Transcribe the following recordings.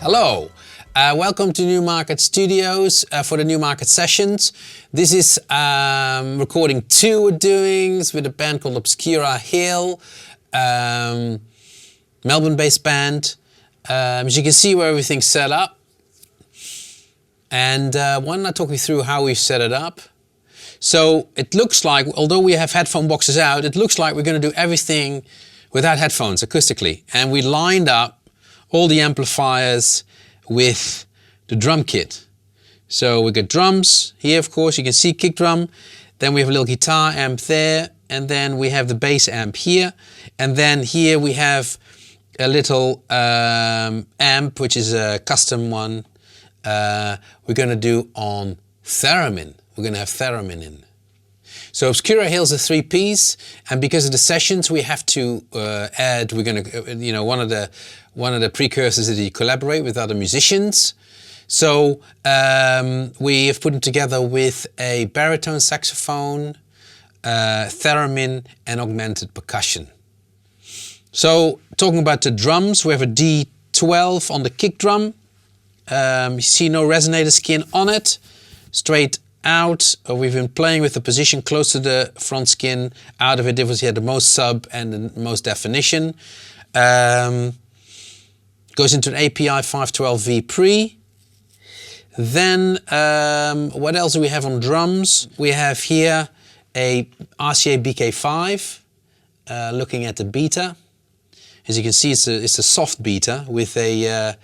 Hello, welcome to Newmarket Studios for the Newmarket Sessions. This is recording 2 we're doing with a band called Obscura Hail, Melbourne-based band. As you can see where everything's set up. And why don't I talk you through how we've set it up. So it looks like, although we have headphone boxes out, it looks like we're going to do everything without headphones acoustically. And we lined up all the amplifiers with the drum kit. So we got drums here, of course, you can see kick drum. Then we have a little guitar amp there, and then we have the bass amp here. And then here we have a little amp, which is a custom one. We're going to do on theremin. We're going to have theremin in. So Obscura Hail is a 3-piece, and because of the sessions, we have to add. We're going to, one of the precursors is that you collaborate with other musicians. So we have put them together with a baritone saxophone, theremin, and augmented percussion. So talking about the drums, we have a D12 on the kick drum. You see no resonator skin on it, straight out. We've been playing with the position close to the front skin. Out of it, obviously had the most sub and the most definition. Goes into an API 512V pre. Then what else do we have on drums? We have here a RCA BK5, looking at the beta. As you can see, it's a soft beta with a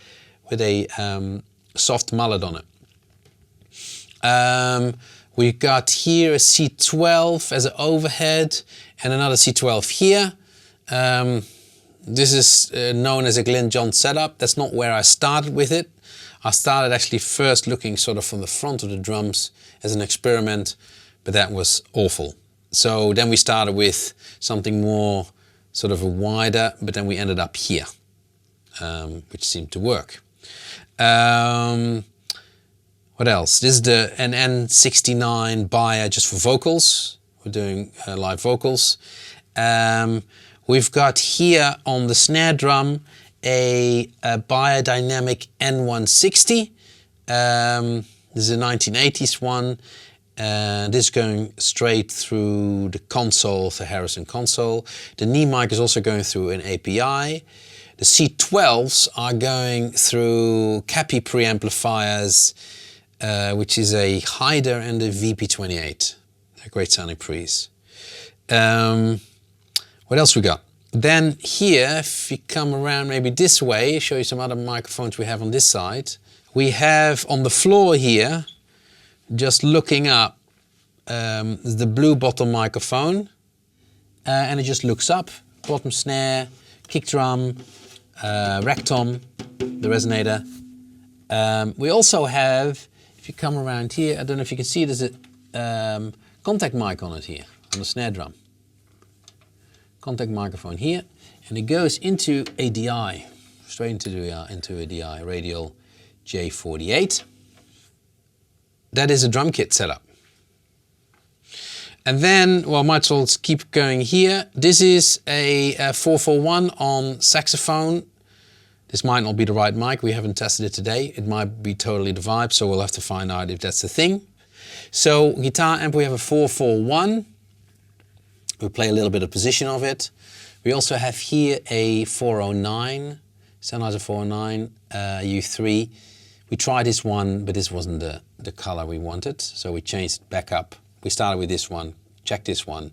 soft mallet on it. We got here a C12 as an overhead and another C12 here. This is known as a Glyn John setup. That's not where I started with it. I started actually first looking sort of from the front of the drums as an experiment, but that was awful. So then we started with something more sort of a wider, but then we ended up here, which seemed to work. What else? This is an N69 buyer just for vocals. We're doing live vocals. We've got here on the snare drum a biodynamic N160. This is a 1980s one. This is going straight through the console of the Harrison console. The knee mic is also going through an API. The C12s are going through Cappy preamplifiers, which is a Hyder and a VP28. They're great sounding pre's. What else we got? Then here, if you come around maybe this way, show you some other microphones we have on this side. We have on the floor here, just looking up, the blue bottom microphone. And it just looks up, bottom snare, kick drum, rack tom, the resonator. We also have, if you come around here, I don't know if you can see, there's a contact mic on it here, on the snare drum. Contact microphone here, and it goes into a DI, straight into a DI, radial J48. That is a drum kit setup. And then, well, might as well keep going here. This is a 441 on saxophone. This might not be the right mic, we haven't tested it today. It might be totally the vibe, so we'll have to find out if that's the thing. So guitar amp, we have a 441. We'll play a little bit of position of it. We also have here a 409, Sennheiser 409 U3. We tried this one, but this wasn't the color we wanted, so we changed it back up. We started with this one, checked this one,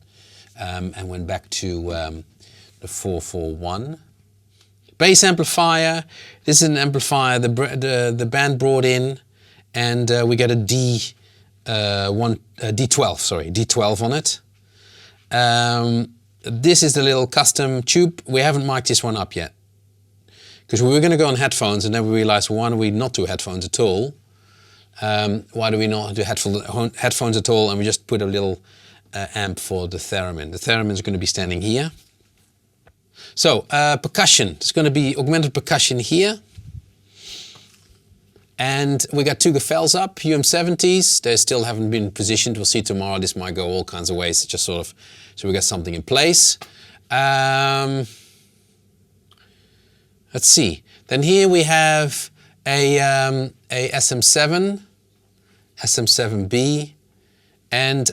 and went back to the 441. Bass amplifier. This is an amplifier the band brought in, and we got a D12 on it. This is the little custom tube. We haven't mic'd this one up yet, because we were going to go on headphones, and then we realized, why do we not do headphones at all? Why do we not do headphones at all? And we just put a little amp for the theremin. The theremin is going to be standing here. So percussion. There's going to be augmented percussion here. And we got 2 Guffels up, UM70s. They still haven't been positioned. We'll see tomorrow. This might go all kinds of ways. Just sort of, so we got something in place. Let's see. Then here we have a SM7, SM7B, and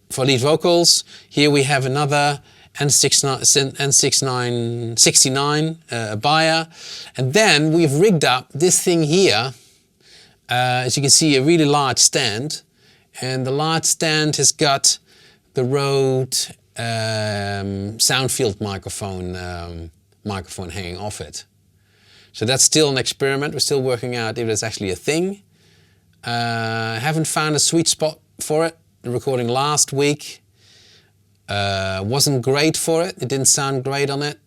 for lead vocals, here we have another N69 Abaya, and then we've rigged up this thing here. As you can see, a really large stand, and the large stand has got the Rode Soundfield microphone hanging off it. So that's still an experiment. We're still working out if it's actually a thing. Haven't found a sweet spot for it. The recording last week wasn't great for it. It didn't sound great on it.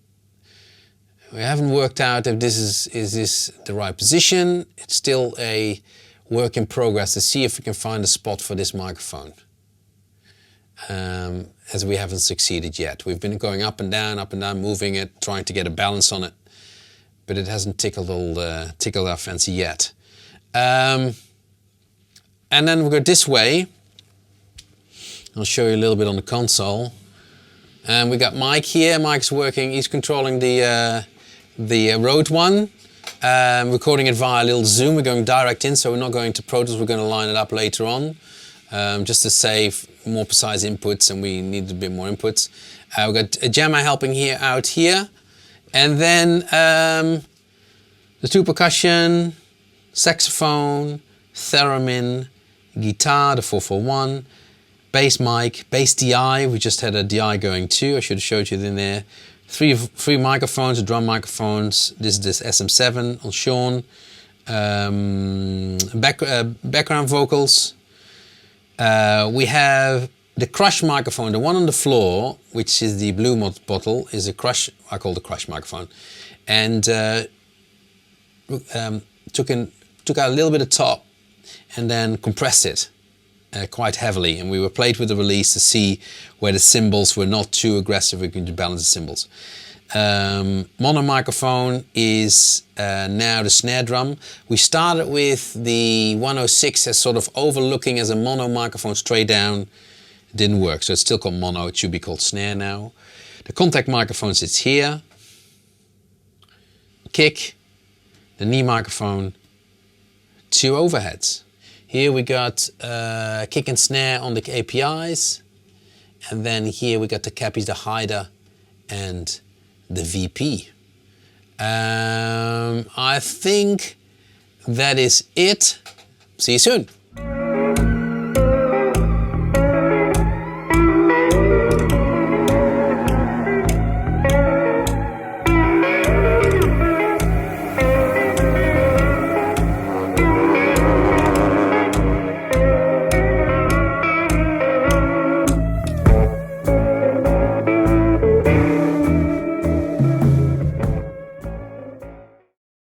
We haven't worked out if this is this the right position. It's still a work in progress to see if we can find a spot for this microphone. As we haven't succeeded yet. We've been going up and down, moving it, trying to get a balance on it, but it hasn't tickled our fancy yet. And then we'll go this way. I'll show you a little bit on the console. And we got Mike here. Mike's working. He's controlling the Rode one. Recording it via a little Zoom. We're going direct in, so we're not going to Pro Tools. We're going to line it up later on, just to save more precise inputs, and we need a bit more inputs. We've got a jammer helping here out here, and then the 2 percussion, saxophone, theremin, guitar, the 441, bass mic, bass DI. We just had a DI going too. I should have showed you in there. Three microphones, drum microphones. This is this SM7 on Sean. Background vocals. We have the Crush microphone, the one on the floor, which is the blue bottle, is a Crush. I call the Crush microphone, and took out a little bit of top, and then compressed it quite heavily. And we were played with the release to see where the cymbals were not too aggressive. We could balance the cymbals. Mono microphone is now the snare drum. We started with the 106 as sort of overlooking as a mono microphone straight down. It didn't work, so it's still called mono. It should be called snare now. The contact microphone sits here. Kick, the knee microphone, 2 overheads. Here we got kick and snare on the APIs, and then here we got the cappies, the hider, and the VP. I think that is it. See you soon.